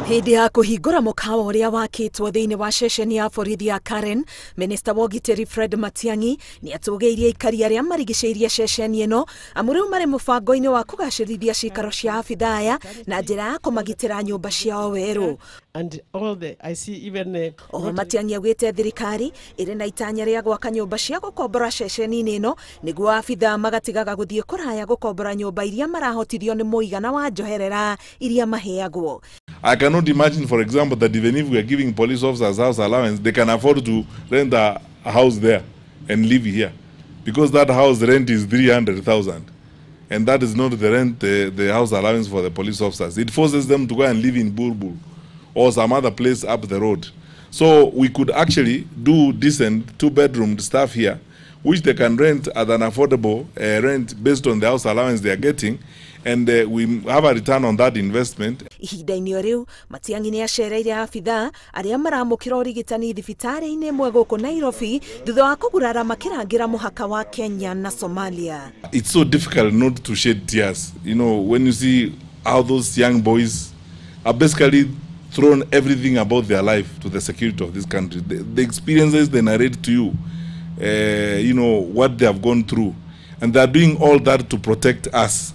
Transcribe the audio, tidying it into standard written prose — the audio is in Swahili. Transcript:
Hindi ya kũhingũra mũkawa ũrĩa wakĩtwo thĩinĩ wa ceceni ya borithi ya Karen, Minista wa ũgitĩri Fred Matiang'i nĩ atũgĩirie aikari arĩa marigicĩirie ceceni ĩno amu rĩu marĩ mũbango-inĩ wa kũgacĩrithia cikaro cia abitha aya na njĩra ya kũmagitĩra nyũmba ciao werũ. Oho Matiang'i augĩte thirikari ĩrĩ na itanya rĩa gwaka nyũmba cia gũkombora ceceni-inĩ ĩno nĩguo abitha magatigaga gũthiĩ kũraya gũkombora nyũmba iria marahotithio nĩ mũigana wa njoherera iria maheagwo. I cannot imagine, for example, that even if we are giving police officers house allowance, they can afford to rent a house there and live here. Because that house rent is 300,000. And that is not the rent, the house allowance for the police officers. It forces them to go and live in Bulbul or some other place up the road. So we could actually do decent two-bedroom stuff here, which they can rent at an affordable rent based on the house allowance they are getting. And we have a return on that investment. Ihinda-inĩ rĩu Matiang'i nĩ acereire abitha arĩa maramũkĩra ũrigitani thibitarĩ-inĩ ĩmwe gũkũ Nairobi thutha wa kũgurara makĩrangĩra mũhaka wa Kenya na Somalia. It's so difficult not to shed tears, you know, when you see how those young boys are basically thrown everything about their life to the security of this country. The experiences they narrate to you, you know, what they have gone through. And they are doing all that to protect us.